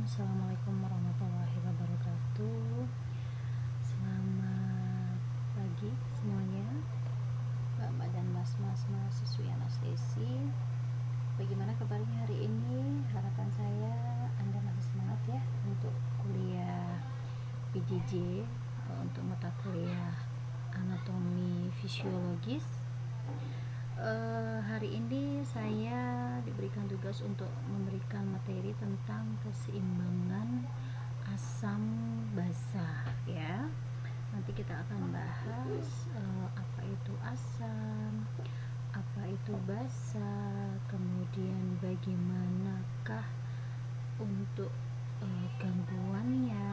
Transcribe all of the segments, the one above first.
Assalamualaikum warahmatullahi wabarakatuh. Selamat pagi semuanya, Mbak dan Mas mahasiswi anestesi. Bagaimana kabarnya hari ini? Harapan saya Anda masih semangat ya untuk kuliah PJJ, untuk mata kuliah anatomi fisiologis. Hari ini saya diberikan tugas untuk memberikan materi tentang keseimbangan asam basa ya. Nanti kita akan bahas apa itu asam, apa itu basa, kemudian bagaimanakah untuk gangguannya,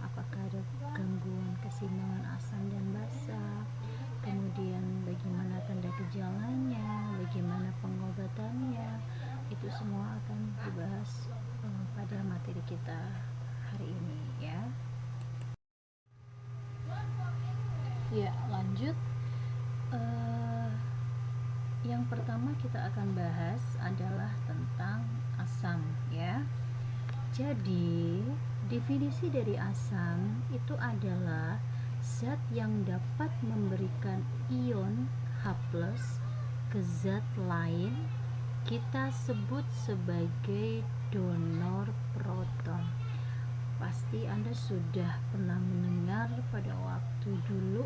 apakah ada gangguan keseimbangan asam dan basa, kemudian bagaimana tanda gejalanya, bagaimana pengobatannya. Itu semua akan dibahas pada materi kita hari ini ya. Ya, lanjut. Yang pertama kita akan bahas adalah tentang asam ya. Jadi, definisi dari asam itu adalah zat yang dapat memberikan ion H+ ke zat lain, kita sebut sebagai donor proton. Pasti Anda sudah pernah mendengar pada waktu dulu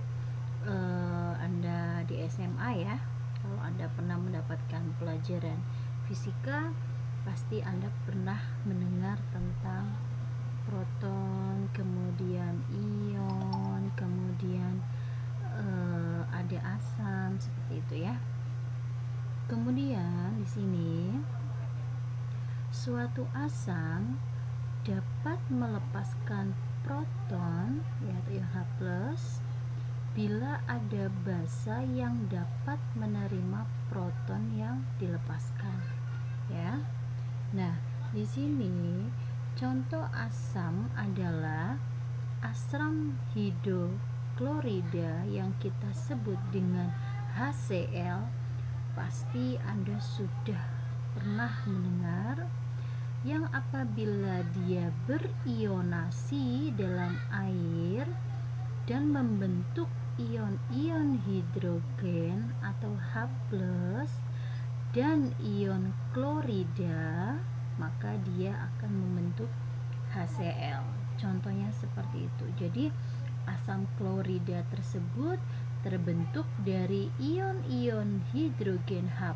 Anda di SMA ya. Kalau Anda pernah mendapatkan pelajaran fisika, pasti Anda pernah mendengar tentang proton, kemudian ion, kemudian ada asam seperti itu ya. Kemudian di sini suatu asam dapat melepaskan proton yaitu ion H+ bila ada basa yang dapat menerima proton yang dilepaskan ya. Nah, di sini contoh asam adalah asam hidroklorida yang kita sebut dengan HCl. Pasti Anda sudah pernah mendengar, yang apabila dia berionasi dalam air dan membentuk ion-ion hidrogen atau H+ dan ion klorida, maka dia akan membentuk HCl. Contohnya seperti itu. Jadi asam klorida tersebut terbentuk dari ion-ion hidrogen H+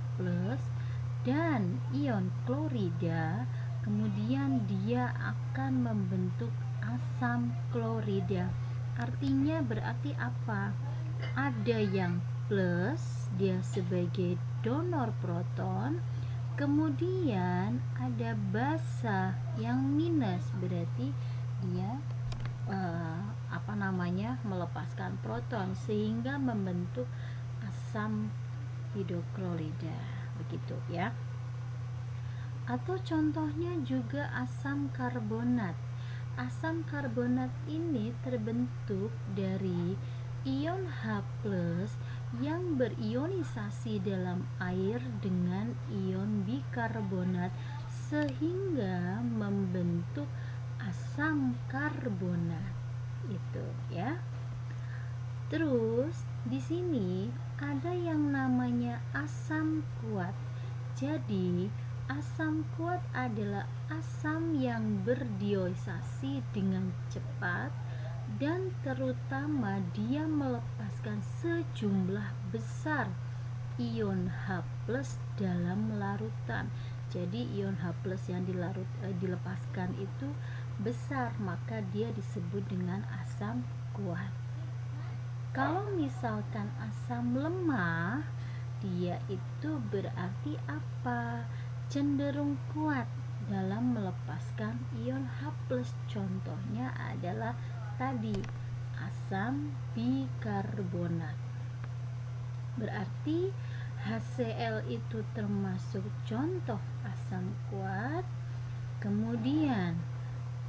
dan ion klorida, kemudian dia akan membentuk asam klorida. Artinya berarti apa? Ada yang plus, dia sebagai donor proton, kemudian ada basa yang minus, berarti dia melepaskan proton sehingga membentuk asam hidroklorida, begitu ya. Atau contohnya juga asam karbonat. Asam karbonat ini terbentuk dari ion H+ yang berionisasi dalam air dengan ion bikarbonat sehingga membentuk asam karbonat. Itu ya. Terus di sini ada yang namanya asam kuat. Jadi asam kuat adalah asam yang berdioisasi dengan cepat dan terutama dia melepaskan sejumlah besar ion H+ dalam larutan. Jadi ion H+ yang dilepaskan itu besar, maka dia disebut dengan asam kuat. Kalau misalkan asam lemah, dia itu berarti apa? Cenderung kuat dalam melepaskan ion H+. Contohnya adalah tadi asam bikarbonat. Berarti HCl itu termasuk contoh asam kuat. Kemudian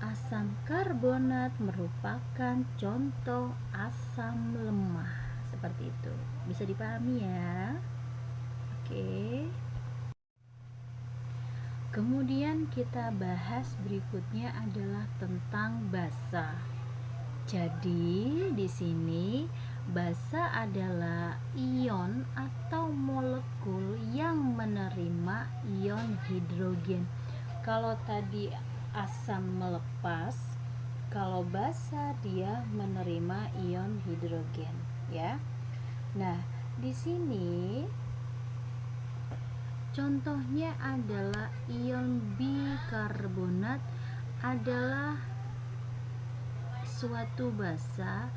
asam karbonat merupakan contoh asam lemah. Seperti itu. Bisa dipahami ya? Oke. Kemudian kita bahas berikutnya adalah tentang basa. Jadi di sini basa adalah ion atau molekul yang menerima ion hidrogen. Kalau tadi asam melepas, kalau basa dia menerima ion hidrogen, ya. Nah, di sini contohnya adalah ion bikarbonat adalah suatu basa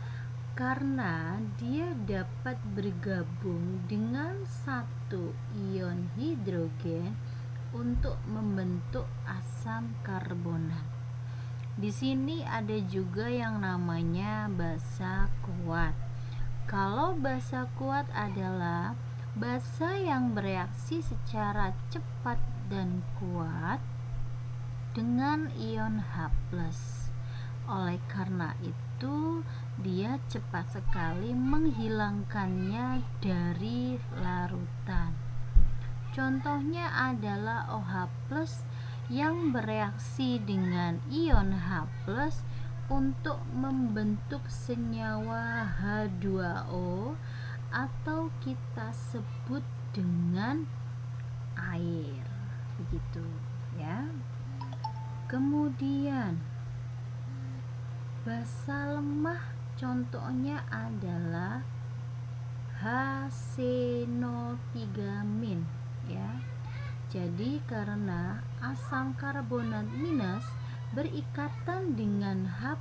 karena dia dapat bergabung dengan satu ion hidrogen untuk membentuk asam karbonat. Di sini ada juga yang namanya basa kuat. Kalau basa kuat adalah basa yang bereaksi secara cepat dan kuat dengan ion H+. Oleh karena itu, dia cepat sekali menghilangkannya dari larutan. Contohnya adalah OH+ yang bereaksi dengan ion H+ untuk membentuk senyawa H2O atau kita sebut dengan air, begitu ya. Kemudian basa lemah contohnya adalah HC03- ya. Jadi karena asam karbonat minus berikatan dengan H+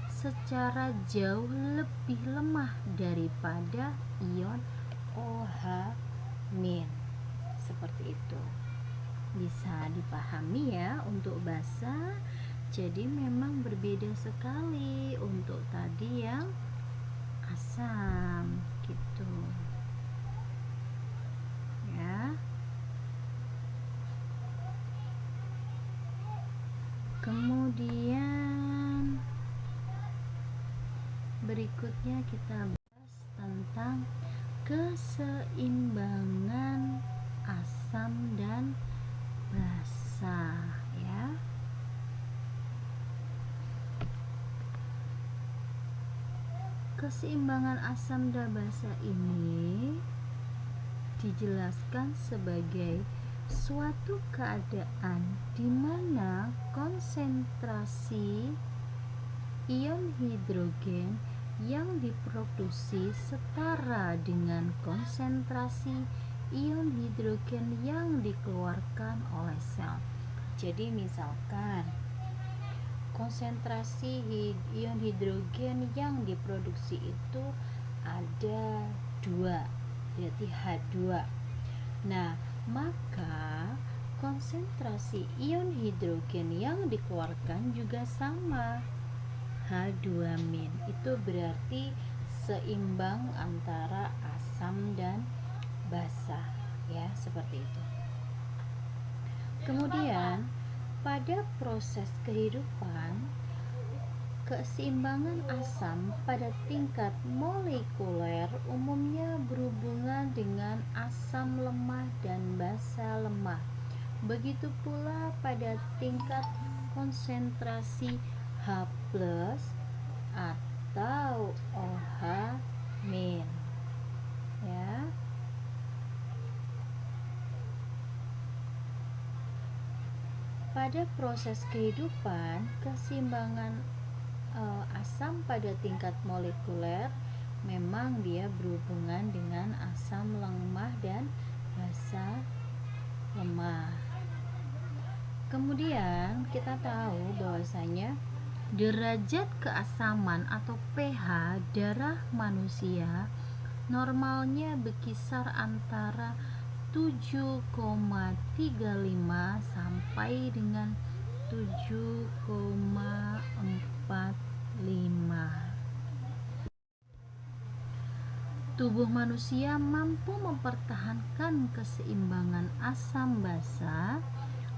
secara jauh lebih lemah daripada ion OH-. Seperti itu. Bisa dipahami ya untuk basa. Jadi memang berbeda sekali untuk tadi yang asam gitu ya. Kemudian berikutnya kita bahas tentang keseimbangan asam dan basa ya. Keseimbangan asam dan basa ini dijelaskan sebagai suatu keadaan di mana konsentrasi ion hidrogen yang diproduksi setara dengan konsentrasi ion hidrogen yang dikeluarkan oleh sel. Jadi misalkan konsentrasi ion hidrogen yang diproduksi itu ada 2, berarti H2. Nah, maka konsentrasi ion hidrogen yang dikeluarkan juga sama, H2-. Itu berarti seimbang antara asam dan basa ya, seperti itu. Kemudian pada proses kehidupan, keseimbangan asam pada tingkat molekuler umumnya berhubungan dengan asam lemah dan basa lemah. Begitu pula pada tingkat konsentrasi H+ atau OH-. Ya. Pada proses kehidupan, keseimbangan asam pada tingkat molekuler memang dia berhubungan dengan asam lemah dan basa lemah. Kemudian kita tahu bahwasanya derajat keasaman atau pH darah manusia normalnya berkisar antara 7,35 sampai dengan 7,45. Tubuh manusia mampu mempertahankan keseimbangan asam basa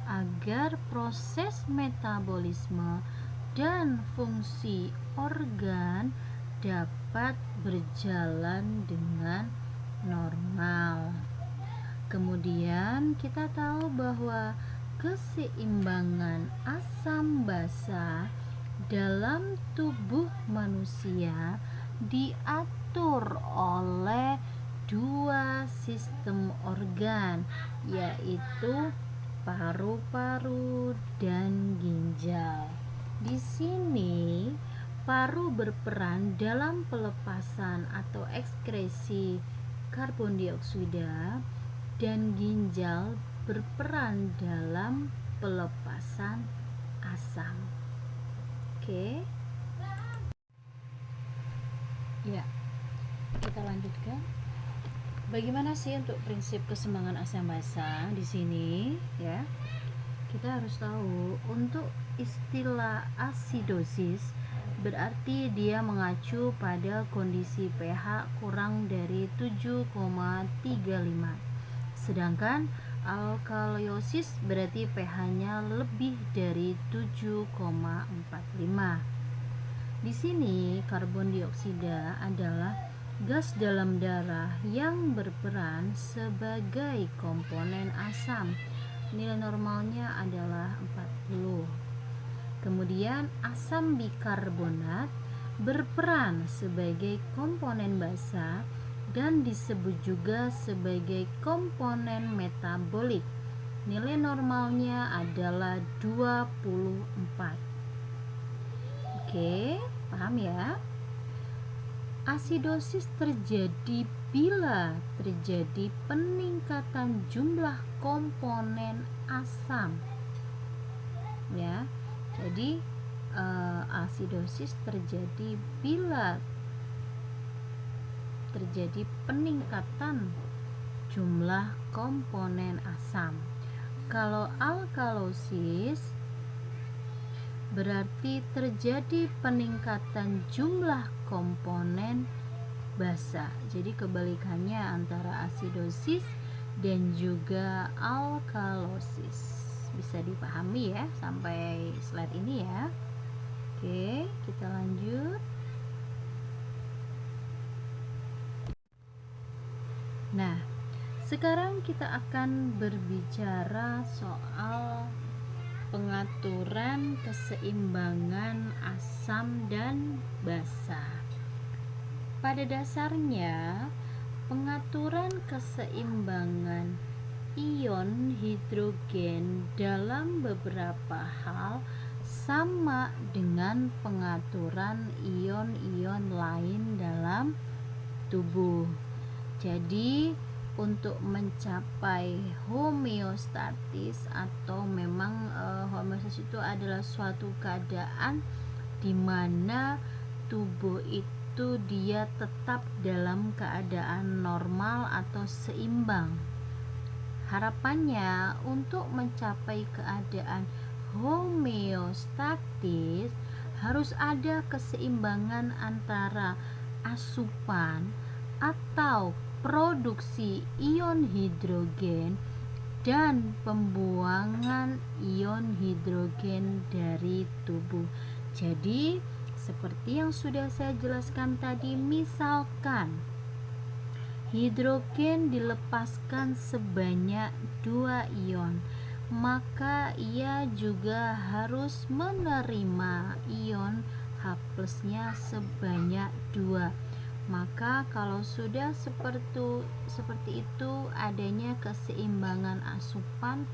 agar proses metabolisme dan fungsi organ dapat berjalan dengan normal. Kemudian kita tahu bahwa keseimbangan asam basa dalam tubuh manusia diatur oleh dua sistem organ, yaitu paru-paru dan ginjal. Di sini paru berperan dalam pelepasan atau ekskresi karbon dioksida dan ginjal berperan dalam pelepasan asam. Oke. Ya, kita lanjutkan. Bagaimana sih untuk prinsip keseimbangan asam basa di sini ya? Kita harus tahu untuk istilah asidosis berarti dia mengacu pada kondisi pH kurang dari 7,35. Sedangkan alkalosis berarti pH-nya lebih dari 7,45. Di sini karbon dioksida adalah gas dalam darah yang berperan sebagai komponen asam. Nilai normalnya adalah 40. Kemudian asam bikarbonat berperan sebagai komponen basa dan disebut juga sebagai komponen metabolik. Nilai normalnya adalah 24. Oke, paham ya? Asidosis terjadi bila terjadi peningkatan jumlah komponen asam. Ya. Jadi asidosis terjadi bila terjadi peningkatan jumlah komponen asam. Kalau alkalosis berarti terjadi peningkatan jumlah komponen basa. Jadi kebalikannya antara asidosis dan juga alkalosis. Bisa dipahami ya sampai slide ini ya. Oke, kita lanjut. Nah, sekarang kita akan berbicara soal pengaturan keseimbangan asam dan basa. Pada dasarnya, pengaturan keseimbangan ion hidrogen dalam beberapa hal sama dengan pengaturan ion-ion lain dalam tubuh. Jadi untuk mencapai homeostatis atau memang homeostatis itu adalah suatu keadaan di mana tubuh itu dia tetap dalam keadaan normal atau seimbang. Harapannya untuk mencapai keadaan homeostatis harus ada keseimbangan antara asupan atau produksi ion hidrogen dan pembuangan ion hidrogen dari tubuh. Jadi seperti yang sudah saya jelaskan tadi, misalkan hidrogen dilepaskan sebanyak 2 ion, maka ia juga harus menerima ion H+ nya sebanyak 2. Maka kalau sudah seperti itu adanya keseimbangan asupan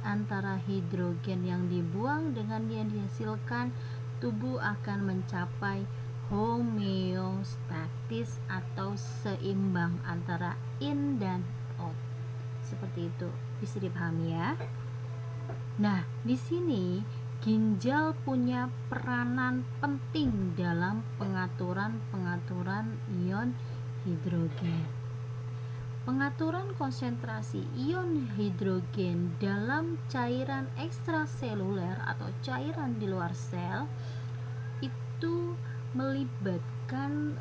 antara hidrogen yang dibuang dengan yang dihasilkan, tubuh akan mencapai homeostatis atau seimbang antara in dan out. Seperti itu, bisa dipahami ya. Nah, di sini ginjal punya peranan penting dalam pengaturan ion hidrogen. Pengaturan konsentrasi ion hidrogen dalam cairan ekstraseluler atau cairan di luar sel itu melibatkan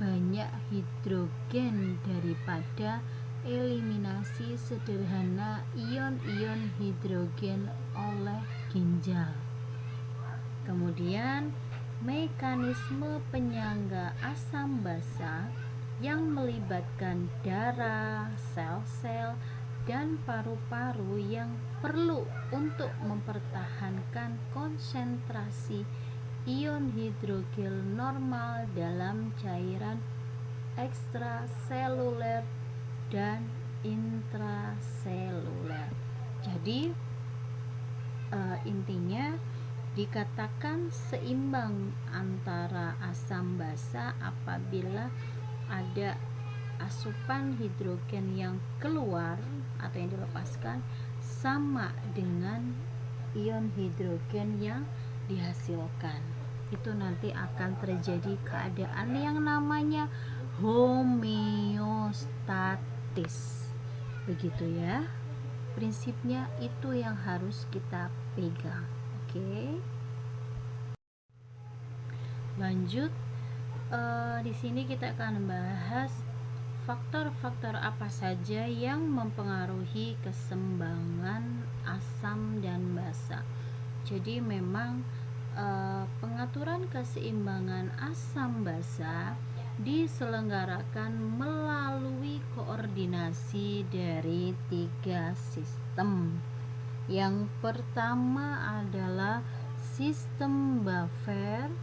banyak hidrogen daripada eliminasi sederhana ion-ion hidrogen oleh ginjal. Kemudian mekanisme penyangga asam basa yang melibatkan darah, sel-sel dan paru-paru yang perlu untuk mempertahankan konsentrasi ion hidrogen normal dalam cairan ekstraseluler dan intraseluler. Jadi intinya dikatakan seimbang antara asam basa apabila ada asupan hidrogen yang keluar atau yang dilepaskan sama dengan ion hidrogen yang dihasilkan. Itu nanti akan terjadi keadaan yang namanya homeostatis. Begitu ya. Prinsipnya itu yang harus kita pegang. Oke. Lanjut, di sini kita akan membahas faktor-faktor apa saja yang mempengaruhi keseimbangan asam dan basa. Jadi memang pengaturan keseimbangan asam basa diselenggarakan melalui koordinasi dari 3 sistem. Yang pertama adalah sistem buffer,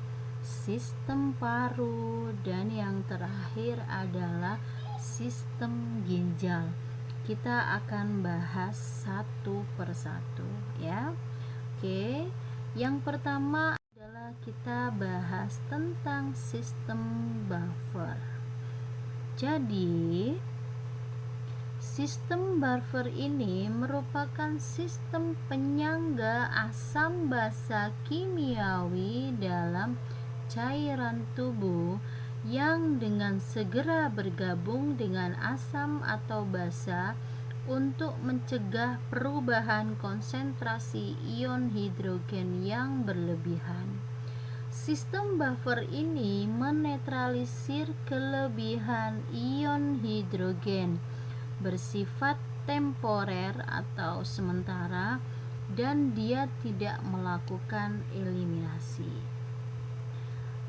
sistem paru, dan yang terakhir adalah sistem ginjal. Kita akan bahas satu persatu ya. Oke, yang pertama adalah kita bahas tentang sistem buffer. Jadi sistem buffer ini merupakan sistem penyangga asam basa kimiawi dalam cairan tubuh yang dengan segera bergabung dengan asam atau basa untuk mencegah perubahan konsentrasi ion hidrogen yang berlebihan. Sistem buffer ini menetralisir kelebihan ion hidrogen bersifat temporer atau sementara dan dia tidak melakukan eliminasi.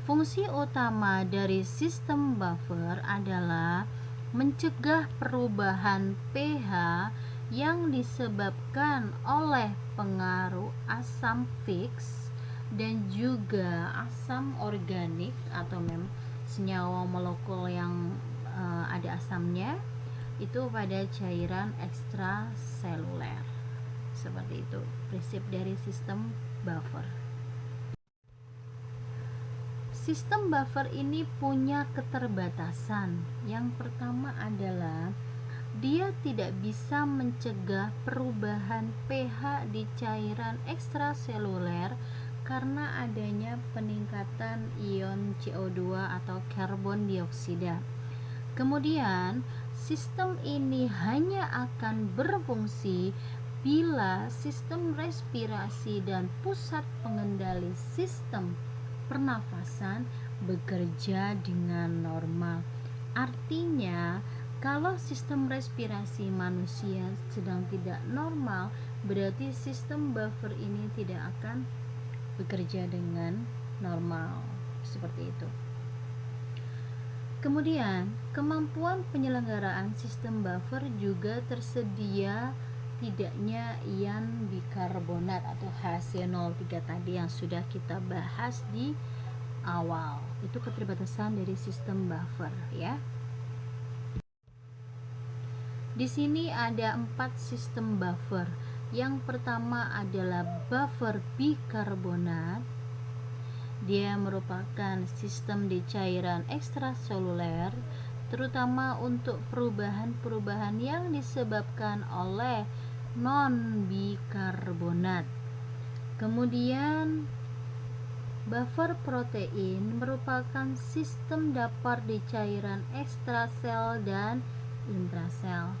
Fungsi utama dari sistem buffer adalah mencegah perubahan pH yang disebabkan oleh pengaruh asam fix dan juga asam organik atau senyawa molekul yang ada asamnya itu pada cairan ekstraseluler. Seperti itu prinsip dari sistem buffer. Sistem buffer ini punya keterbatasan. Yang pertama adalah dia tidak bisa mencegah perubahan pH di cairan ekstraseluler karena adanya peningkatan ion CO2 atau karbon dioksida. Kemudian, sistem ini hanya akan berfungsi bila sistem respirasi dan pusat pengendali sistem pernafasan bekerja dengan normal. Artinya, kalau sistem respirasi manusia sedang tidak normal, berarti sistem buffer ini tidak akan bekerja dengan normal. Seperti itu. Kemudian, kemampuan penyelenggaraan sistem buffer juga tersedia tidaknya ion bikarbonat atau HCl03 tadi yang sudah kita bahas di awal. Itu keterbatasan dari sistem buffer ya. Di sini ada 4 sistem buffer. Yang pertama adalah buffer bikarbonat. Dia merupakan sistem di cairan ekstraseluler, terutama untuk perubahan-perubahan yang disebabkan oleh non-bikarbonat. Kemudian buffer protein merupakan sistem dapur di cairan ekstrasel dan intrasel.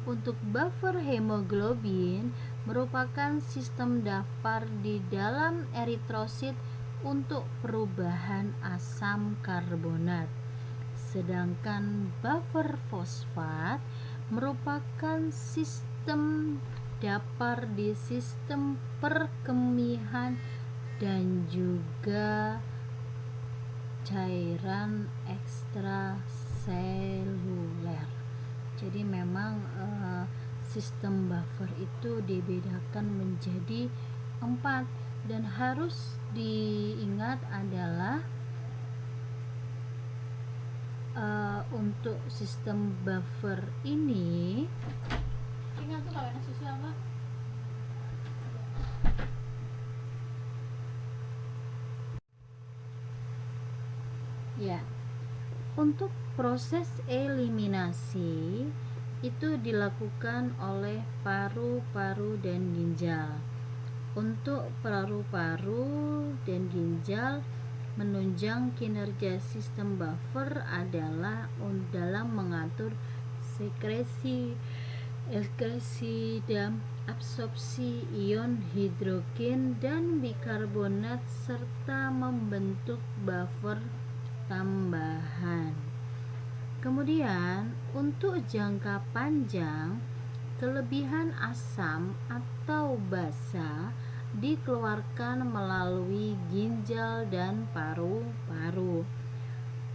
Untuk buffer hemoglobin merupakan sistem dapur di dalam eritrosit untuk perubahan asam karbonat. Sedangkan buffer fosfat merupakan sistem dapur di sistem perkemihan dan juga cairan ekstraseluler. Jadi memang sistem buffer itu dibedakan menjadi 4, dan harus diingat adalah untuk sistem buffer ini ya, untuk proses eliminasi itu dilakukan oleh paru-paru dan ginjal. Untuk paru-paru dan ginjal, menunjang kinerja sistem buffer adalah dalam mengatur sekresi, ekskresi, dan absorpsi ion hidrogen dan bikarbonat, serta membentuk buffer tambahan. Kemudian, untuk jangka panjang, kelebihan asam atau basa dikeluarkan melalui ginjal dan paru-paru.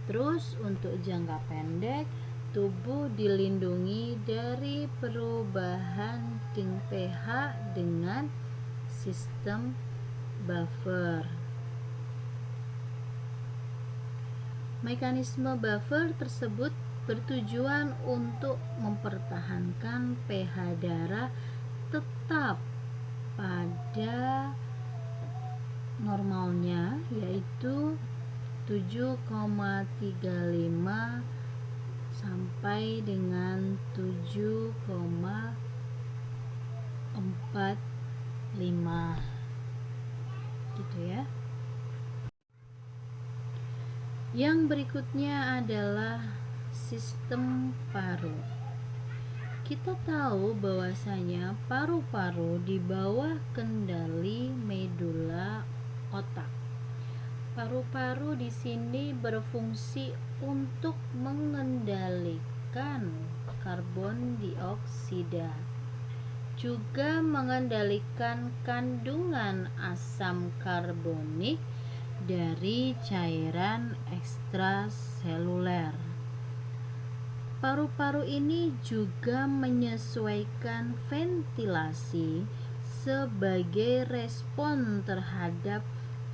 Terus untuk jangka pendek, tubuh dilindungi dari perubahan pH dengan sistem buffer. Mekanisme buffer tersebut bertujuan untuk mempertahankan pH darah tetap pada normalnya, yaitu 7,35 sampai dengan 7,45 gitu ya. Yang berikutnya adalah sistem paru. Kita tahu bahwasanya paru-paru di bawah kendali medula otak. Paru-paru di sini berfungsi untuk mengendalikan karbon dioksida, juga mengendalikan kandungan asam karbonik dari cairan ekstraseluler. Paru-paru ini juga menyesuaikan ventilasi sebagai respon terhadap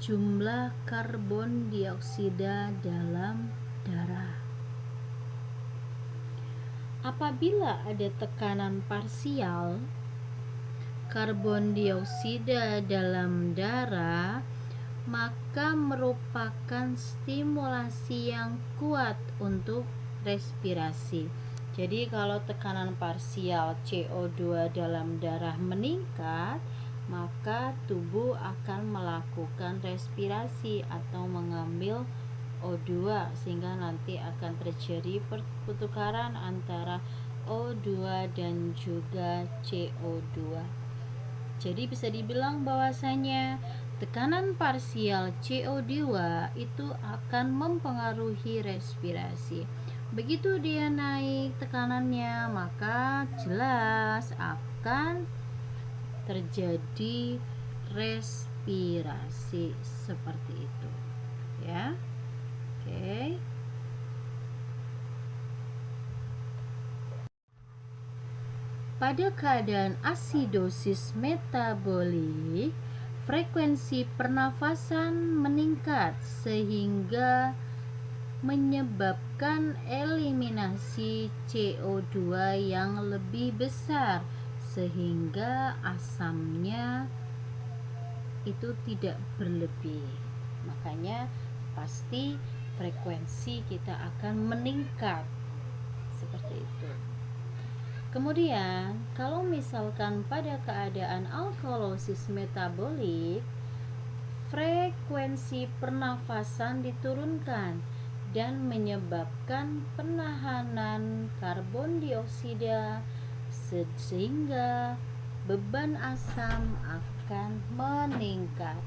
jumlah karbon dioksida dalam darah. Apabila ada tekanan parsial karbon dioksida dalam darah, maka merupakan stimulasi yang kuat untuk respirasi. Jadi kalau tekanan parsial CO2 dalam darah meningkat, maka tubuh akan melakukan respirasi atau mengambil O2, sehingga nanti akan terjadi pertukaran antara O2 dan juga CO2. Jadi bisa dibilang bahwasanya tekanan parsial CO2 itu akan mempengaruhi respirasi. Begitu dia naik tekanannya, maka jelas akan terjadi respirasi seperti itu, ya. Oke. Pada keadaan asidosis metabolik, frekuensi pernafasan meningkat sehingga menyebabkan eliminasi CO2 yang lebih besar, sehingga asamnya itu tidak berlebih. Makanya pasti frekuensi kita akan meningkat seperti itu. Kemudian kalau misalkan pada keadaan alkalosis metabolik, frekuensi pernafasan diturunkan dan menyebabkan penahanan karbon dioksida, sehingga beban asam akan meningkat.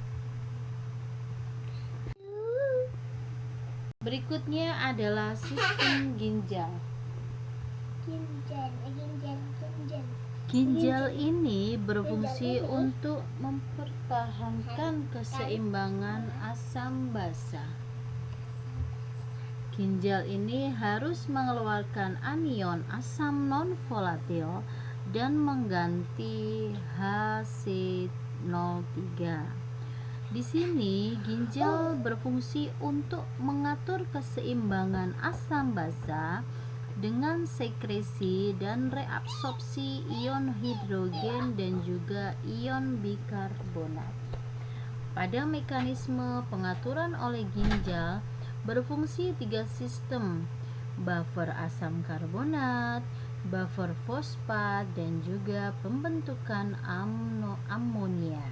Berikutnya adalah sistem ginjal. Ginjal ini berfungsi untuk mempertahankan keseimbangan asam basa. Ginjal ini harus mengeluarkan anion asam non-volatil dan mengganti HC03. Di sini ginjal berfungsi untuk mengatur keseimbangan asam basa dengan sekresi dan reabsorpsi ion hidrogen dan juga ion bikarbonat. Pada mekanisme pengaturan oleh ginjal berfungsi 3 sistem: buffer asam karbonat, buffer fosfat, dan juga pembentukan amonia.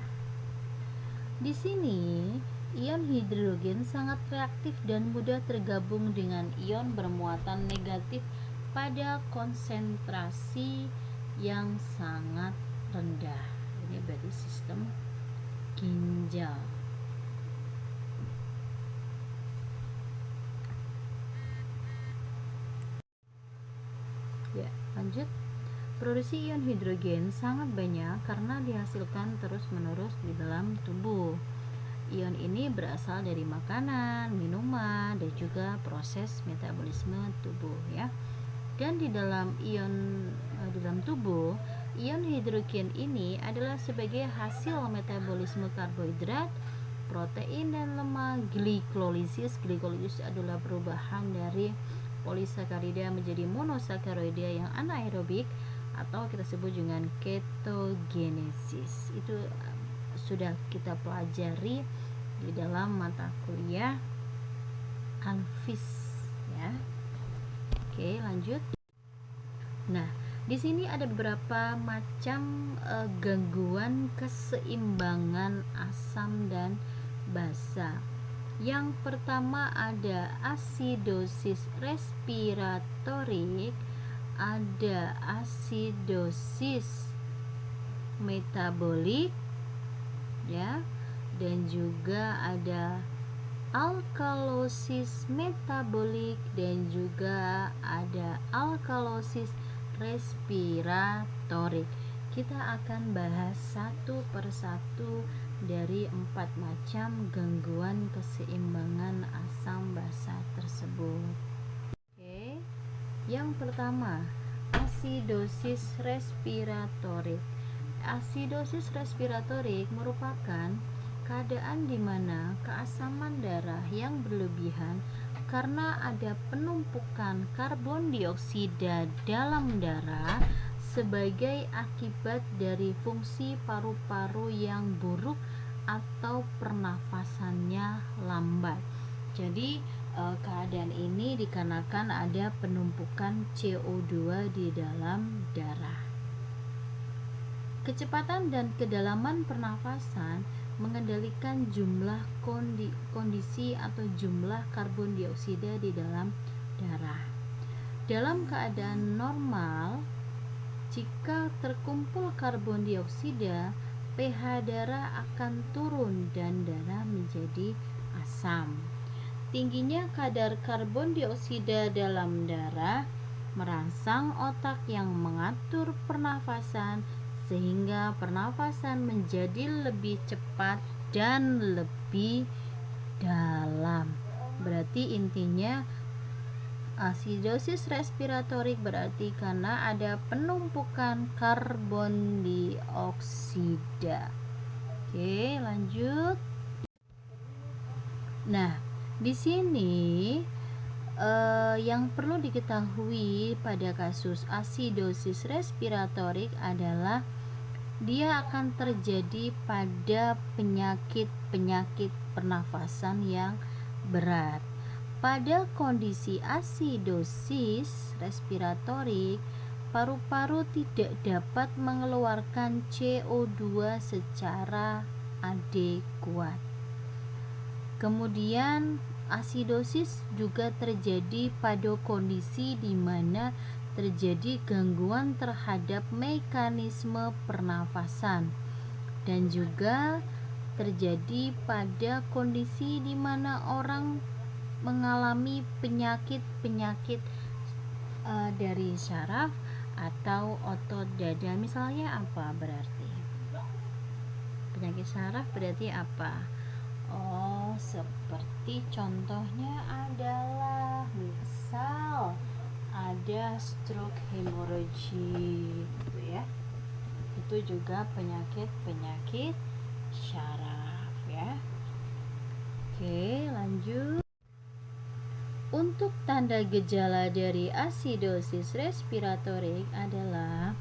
Di sini, ion hidrogen sangat reaktif dan mudah tergabung dengan ion bermuatan negatif pada konsentrasi yang sangat rendah. Ini berarti sistem ginjal. Ya, lanjut. Produksi ion hidrogen sangat banyak karena dihasilkan terus-menerus di dalam tubuh. Ion ini berasal dari makanan, minuman, dan juga proses metabolisme tubuh ya. Dan di dalam dalam tubuh, ion hidrogen ini adalah sebagai hasil metabolisme karbohidrat, protein, dan lemak. Glikolisis adalah perubahan dari polisakarida menjadi monosakarida yang anaerobik atau kita sebut dengan ketogenesis. Itu sudah kita pelajari di dalam mata kuliah Anfis ya. Oke, lanjut. Nah, di sini ada beberapa macam gangguan keseimbangan asam dan basa. Yang pertama ada asidosis respiratorik, ada asidosis metabolik ya, dan juga ada alkalosis metabolik dan juga ada alkalosis respiratorik. Kita akan bahas satu persatu dari 4 macam gangguan keseimbangan asam basa tersebut. Oke. Yang pertama, asidosis respiratorik. Asidosis respiratorik merupakan keadaan di mana keasaman darah yang berlebihan karena ada penumpukan karbon dioksida dalam darah sebagai akibat dari fungsi paru-paru yang buruk atau pernafasannya lambat. Jadi keadaan ini dikarenakan ada penumpukan CO2 di dalam darah. Kecepatan dan kedalaman pernafasan mengendalikan jumlah kondisi atau jumlah karbon dioksida di dalam darah. Dalam keadaan normal, jika terkumpul karbon dioksida, pH darah akan turun dan darah menjadi asam. Tingginya kadar karbon dioksida dalam darah merangsang otak yang mengatur pernafasan sehingga pernafasan menjadi lebih cepat dan lebih dalam. Berarti intinya asidosis respiratorik berarti karena ada penumpukan karbon dioksida. Oke, lanjut. Nah, di sini yang perlu diketahui pada kasus asidosis respiratorik adalah dia akan terjadi pada penyakit pernafasan yang berat. Pada kondisi asidosis respiratorik, paru-paru tidak dapat mengeluarkan CO2 secara adekuat. Kemudian asidosis juga terjadi pada kondisi di mana terjadi gangguan terhadap mekanisme pernafasan dan juga terjadi pada kondisi di mana orang mengalami penyakit-penyakit dari saraf atau otot dada. Misalnya apa berarti? Penyakit saraf berarti apa? Oh, seperti contohnya adalah misal ada stroke hemorrhagi gitu ya. Itu juga penyakit syaraf ya. Oke, lanjut. Untuk tanda gejala dari asidosis respiratorik adalah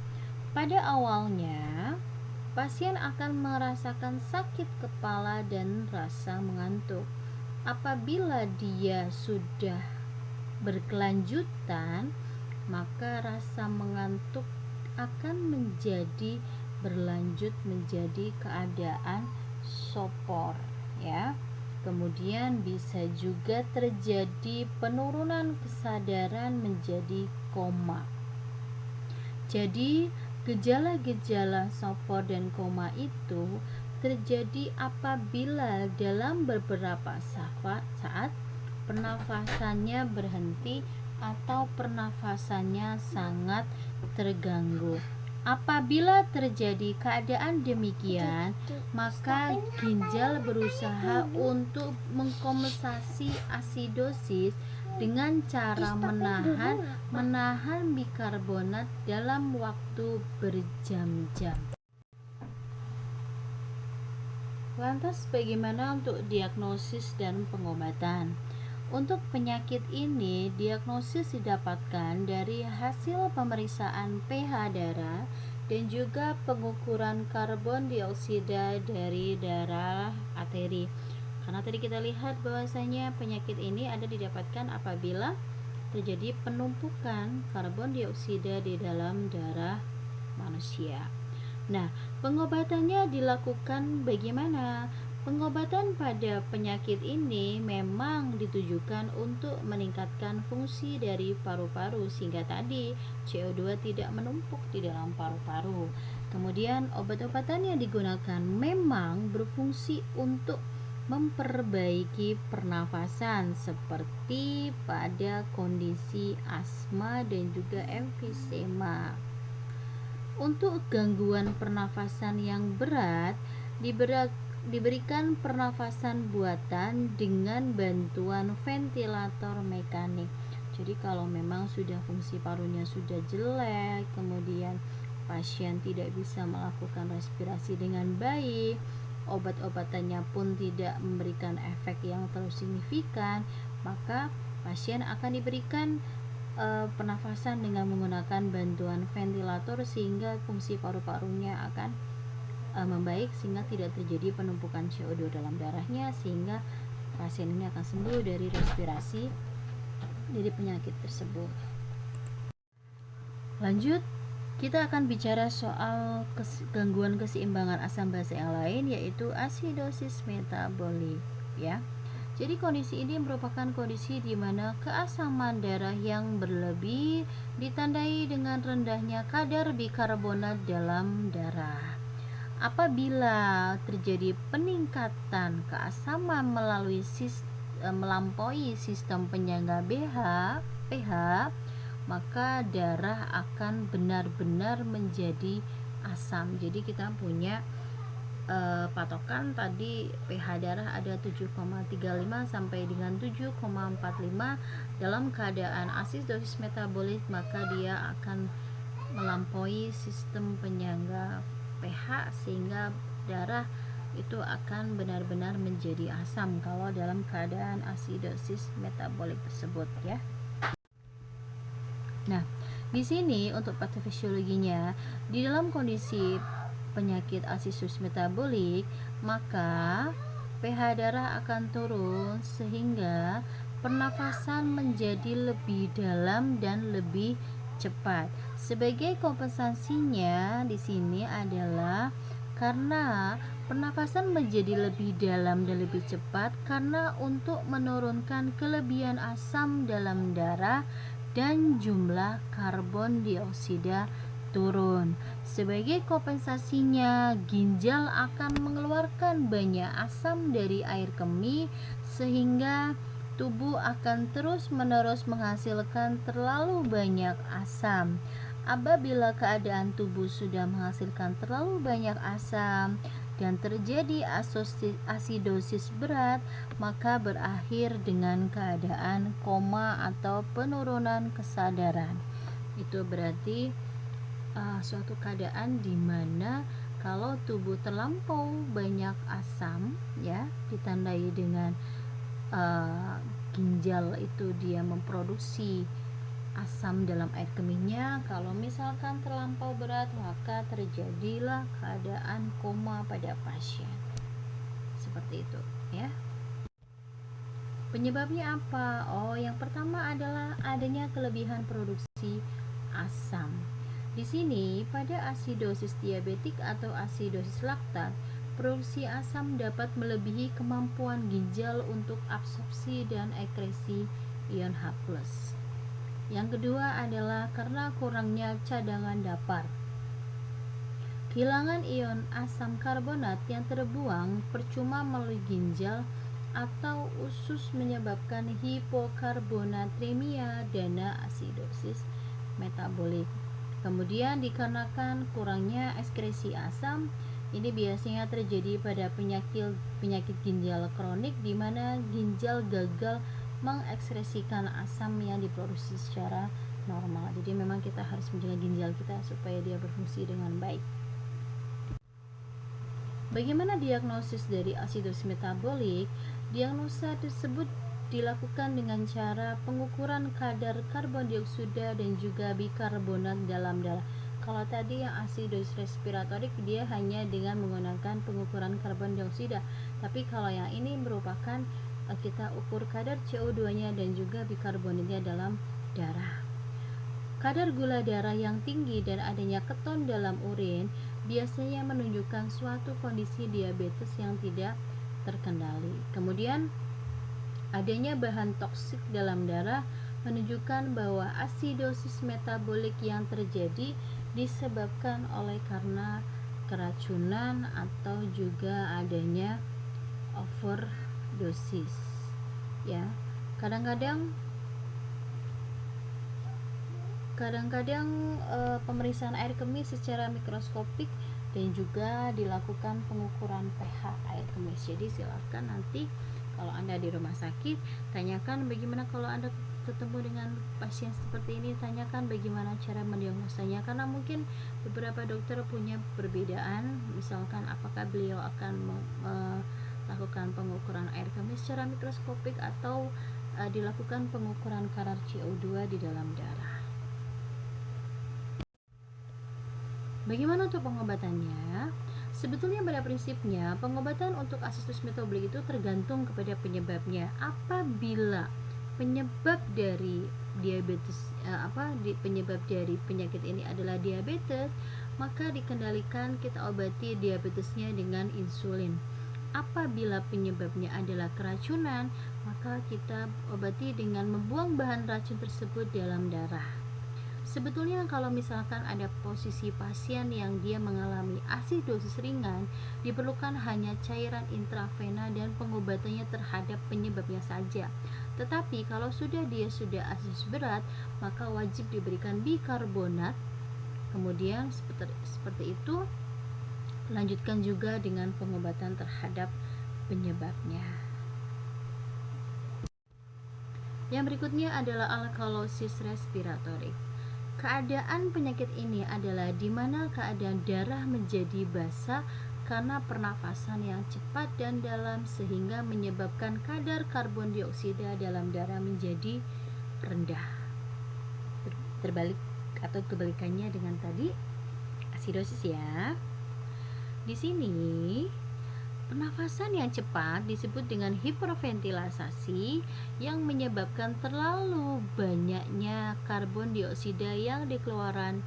pada awalnya pasien akan merasakan sakit kepala dan rasa mengantuk. Apabila dia sudah berkelanjutan, maka rasa mengantuk akan berlanjut menjadi keadaan sopor ya. Kemudian bisa juga terjadi penurunan kesadaran menjadi koma. Jadi gejala-gejala sopor dan koma itu terjadi apabila dalam beberapa saat pernafasannya berhenti atau pernafasannya sangat terganggu. Apabila terjadi keadaan demikian, maka ginjal berusaha untuk mengkompensasi asidosis dengan cara menahan bikarbonat dalam waktu berjam-jam. Lantas bagaimana untuk diagnosis dan pengobatan? Untuk penyakit ini, diagnosis didapatkan dari hasil pemeriksaan pH darah dan juga pengukuran karbon dioksida dari darah arteri. Karena tadi kita lihat bahwasanya penyakit ini ada didapatkan apabila terjadi penumpukan karbon dioksida di dalam darah manusia. Nah, pengobatannya dilakukan bagaimana? Pengobatan pada penyakit ini memang ditujukan untuk meningkatkan fungsi dari paru-paru sehingga tadi CO2 tidak menumpuk di dalam paru-paru. Kemudian obat-obatan yang digunakan memang berfungsi untuk memperbaiki pernafasan seperti pada kondisi asma dan juga emfisema. Untuk gangguan pernafasan yang berat diberikan pernafasan buatan dengan bantuan ventilator mekanik. Jadi kalau memang sudah fungsi parunya sudah jelek, kemudian pasien tidak bisa melakukan respirasi dengan baik, obat-obatannya pun tidak memberikan efek yang terlalu signifikan, maka pasien akan diberikan pernafasan dengan menggunakan bantuan ventilator sehingga fungsi paru-parunya akan membaik sehingga tidak terjadi penumpukan CO2 dalam darahnya sehingga pasien ini akan sembuh dari respirasi dari penyakit tersebut. Lanjut, kita akan bicara soal gangguan keseimbangan asam basa yang lain yaitu asidosis metabolik ya. Jadi kondisi ini merupakan kondisi di mana keasaman darah yang berlebih ditandai dengan rendahnya kadar bikarbonat dalam darah. Apabila terjadi peningkatan keasaman melampaui sistem penyangga pH, maka darah akan benar-benar menjadi asam. Jadi kita punya patokan tadi pH darah ada 7,35 sampai dengan 7,45. Dalam keadaan asidosis metabolik maka dia akan melampaui sistem penyangga pH sehingga darah itu akan benar-benar menjadi asam kalau dalam keadaan asidosis metabolik tersebut ya. Nah, di sini untuk patofisiologinya di dalam kondisi penyakit asidosis metabolik maka pH darah akan turun sehingga pernafasan menjadi lebih dalam dan lebih cepat. Sebagai kompensasinya di sini adalah karena pernafasan menjadi lebih dalam dan lebih cepat karena untuk menurunkan kelebihan asam dalam darah dan jumlah karbon dioksida turun. Sebagai kompensasinya, ginjal akan mengeluarkan banyak asam dari air kemih sehingga tubuh akan terus-menerus menghasilkan terlalu banyak asam. Apabila keadaan tubuh sudah menghasilkan terlalu banyak asam dipastikan terjadi asidosis berat, maka berakhir dengan keadaan koma atau penurunan kesadaran. Itu berarti suatu keadaan di mana kalau tubuh terlampau banyak asam, ya, ditandai dengan ginjal itu dia memproduksi asam dalam air kemihnya. Kalau misalkan terlampau berat, maka terjadilah keadaan koma pada pasien. Seperti itu, ya. Penyebabnya apa? Yang pertama adalah adanya kelebihan produksi asam. Di sini pada asidosis diabetik atau asidosis laktat, produksi asam dapat melebihi kemampuan ginjal untuk absorpsi dan ekskresi ion H+. Yang kedua adalah karena kurangnya cadangan dapar. Kehilangan ion asam karbonat yang terbuang percuma melalui ginjal atau usus menyebabkan hipokarbonatremia dan asidosis metabolik. Kemudian dikarenakan kurangnya ekskresi asam, ini biasanya terjadi pada penyakit ginjal kronik di mana ginjal gagal mengekskresikan asam yang diproduksi secara normal. Jadi memang kita harus menjaga ginjal kita supaya dia berfungsi dengan baik. Bagaimana diagnosis dari asidosis metabolik? Diagnosa tersebut dilakukan dengan cara pengukuran kadar karbon dioksida dan juga bikarbonat dalam darah. Kalau tadi yang asidosis respiratorik dia hanya dengan menggunakan pengukuran karbon dioksida, tapi kalau yang ini merupakan kita ukur kadar CO2-nya dan juga bikarbonatnya dalam darah. Kadar gula darah yang tinggi dan adanya keton dalam urin biasanya menunjukkan suatu kondisi diabetes yang tidak terkendali. Kemudian adanya bahan toksik dalam darah menunjukkan bahwa asidosis metabolik yang terjadi disebabkan oleh karena keracunan atau juga adanya overdosis. Ya, kadang-kadang pemeriksaan air kemih secara mikroskopik dan juga dilakukan pengukuran pH air kemih. Jadi silakan nanti kalau Anda di rumah sakit, tanyakan bagaimana kalau Anda ketemu dengan pasien seperti ini, tanyakan bagaimana cara mendiagnosanya, karena mungkin beberapa dokter punya perbedaan. Misalkan apakah beliau akan melakukan pengukuran air kemih secara mikroskopik atau dilakukan pengukuran kadar CO2 di dalam darah. Bagaimana untuk pengobatannya? Sebetulnya pada prinsipnya pengobatan untuk asidosis metabolik itu tergantung kepada penyebabnya. Apabila penyebab dari diabetes penyebab dari penyakit ini adalah diabetes, maka dikendalikan, kita obati diabetesnya dengan insulin. Apabila penyebabnya adalah keracunan, maka kita obati dengan membuang bahan racun tersebut dalam darah. Sebetulnya kalau misalkan ada posisi pasien yang dia mengalami asidosis ringan, diperlukan hanya cairan intravena dan pengobatannya terhadap penyebabnya saja. Tetapi kalau dia sudah asidosis berat, maka wajib diberikan bikarbonat. Kemudian seperti itu, lanjutkan juga dengan pengobatan terhadap penyebabnya. Yang berikutnya adalah alkalosis respiratorik. Keadaan penyakit ini adalah di mana keadaan darah menjadi basah karena pernafasan yang cepat dan dalam, sehingga menyebabkan kadar karbon dioksida dalam darah menjadi rendah. Terbalik atau kebalikannya dengan tadi asidosis ya. Di sini pernafasan yang cepat disebut dengan hiperventilasi yang menyebabkan terlalu banyaknya karbon dioksida yang dikeluarkan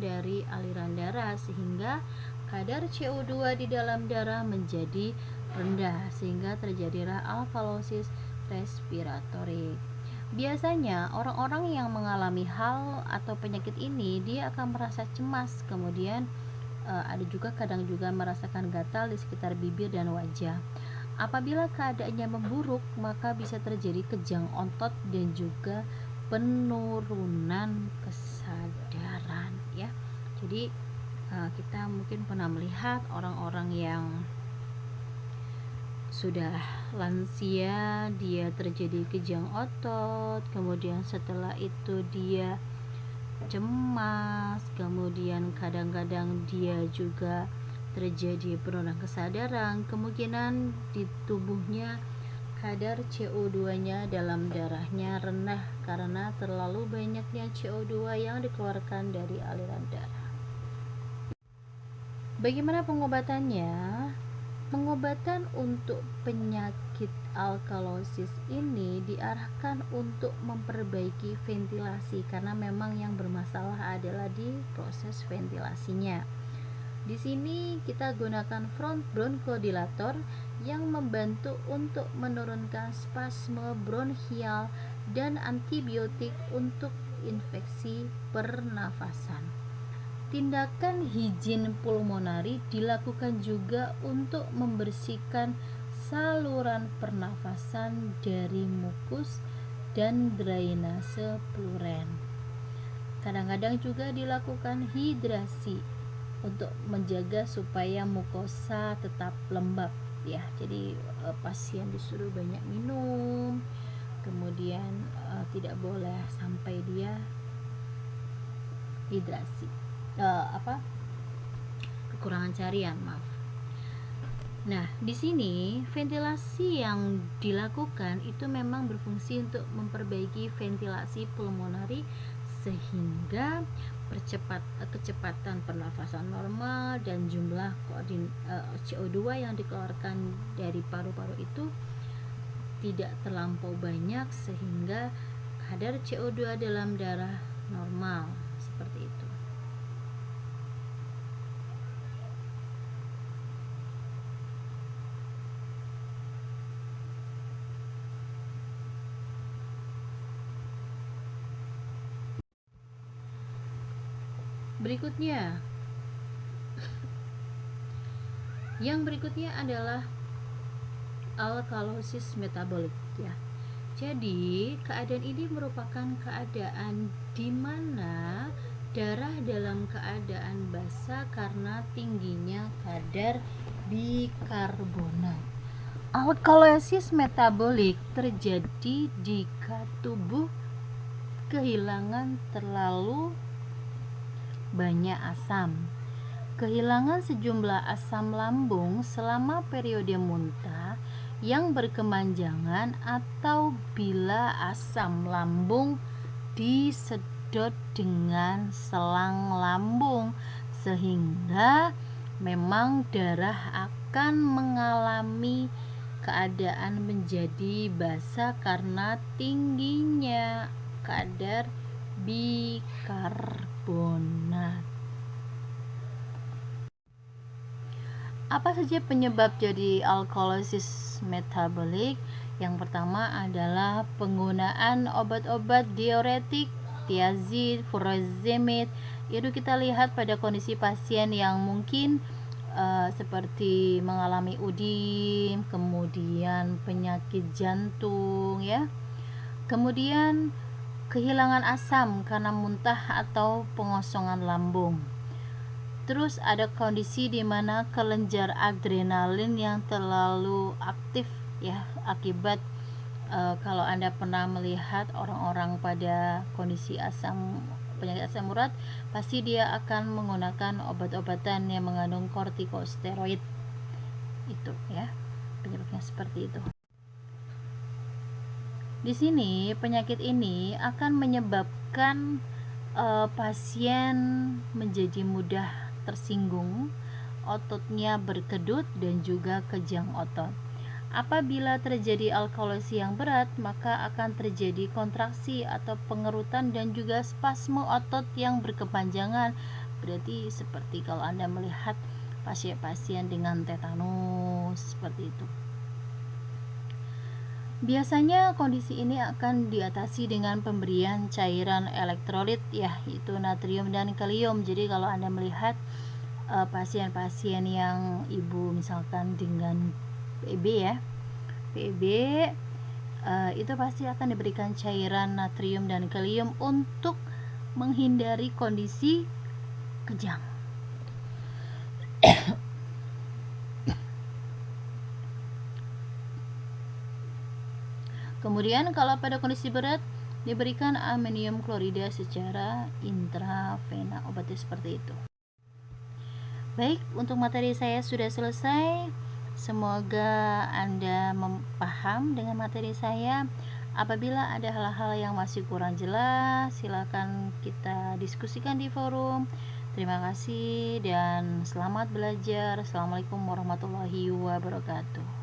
dari aliran darah, sehingga kadar CO2 di dalam darah menjadi rendah, sehingga terjadilah alkalosis respiratorik. Biasanya orang-orang yang mengalami hal atau penyakit ini dia akan merasa cemas, kemudian ada juga kadang juga merasakan gatal di sekitar bibir dan wajah. Apabila keadaannya memburuk, maka bisa terjadi kejang otot dan juga penurunan kesadaran ya. Jadi Kita mungkin pernah melihat orang-orang yang sudah lansia, dia terjadi kejang otot, kemudian setelah itu dia cemas, kemudian kadang-kadang dia juga terjadi penurunan kesadaran, kemungkinan di tubuhnya kadar CO2-nya dalam darahnya rendah karena terlalu banyaknya CO2 yang dikeluarkan dari aliran darah. Bagaimana pengobatannya? Pengobatan untuk penyakit alkalosis ini diarahkan untuk memperbaiki ventilasi karena memang yang bermasalah adalah di proses ventilasinya. Di sini kita gunakan front bronchodilator yang membantu untuk menurunkan spasme bronchial dan antibiotik untuk infeksi pernafasan. Tindakan higien pulmonari dilakukan juga untuk membersihkan saluran pernafasan dari mukus dan drainase pluren. Kadang-kadang juga dilakukan hidrasi untuk menjaga supaya mukosa tetap lembab ya. Jadi pasien disuruh banyak minum, kemudian tidak boleh sampai dia hidrasi. Kekurangan cairan, maaf. Nah, di sini ventilasi yang dilakukan itu memang berfungsi untuk memperbaiki ventilasi pulmonari sehingga kecepatan pernafasan normal dan jumlah CO2 yang dikeluarkan dari paru-paru itu tidak terlampau banyak sehingga kadar CO2 dalam darah normal, seperti itu. Yang berikutnya adalah alkalosis metabolik ya. Jadi, keadaan ini merupakan keadaan di mana darah dalam keadaan basa karena tingginya kadar bikarbonat. Alkalosis metabolik terjadi jika tubuh kehilangan terlalu banyak asam. Kehilangan sejumlah asam lambung selama periode muntah yang berkemanjangan atau bila asam lambung disedot dengan selang lambung sehingga memang darah akan mengalami keadaan menjadi basa karena tingginya kadar bikarbonat. Apa saja penyebab jadi alkalosis metabolik? Yang pertama adalah penggunaan obat-obat diuretik, thiazid, furosemid. Itu kita lihat pada kondisi pasien yang mungkin seperti mengalami UDIM, kemudian penyakit jantung ya. Kemudian kehilangan asam karena muntah atau pengosongan lambung. Terus ada kondisi di mana kelenjar adrenalin yang terlalu aktif ya, akibat kalau Anda pernah melihat orang-orang pada kondisi penyakit asam urat, pasti dia akan menggunakan obat-obatan yang mengandung kortikosteroid. Itu ya, penyebabnya seperti itu. Di sini penyakit ini akan menyebabkan pasien menjadi mudah tersinggung, ototnya berkedut dan juga kejang otot. Apabila terjadi alkalosis yang berat, maka akan terjadi kontraksi atau pengerutan dan juga spasme otot yang berkepanjangan. Berarti seperti kalau Anda melihat pasien-pasien dengan tetanus seperti itu. Biasanya kondisi ini akan diatasi dengan pemberian cairan elektrolit ya, yaitu natrium dan kalium. Jadi kalau Anda melihat pasien-pasien yang ibu misalkan dengan PEB ya, PEB itu pasti akan diberikan cairan natrium dan kalium untuk menghindari kondisi kejang. Kemudian kalau pada kondisi berat diberikan amonium klorida secara intravena, obatnya seperti itu. Baik, untuk materi saya sudah selesai. Semoga Anda paham dengan materi saya. Apabila ada hal-hal yang masih kurang jelas, silakan kita diskusikan di forum. Terima kasih dan selamat belajar. Assalamualaikum warahmatullahi wabarakatuh.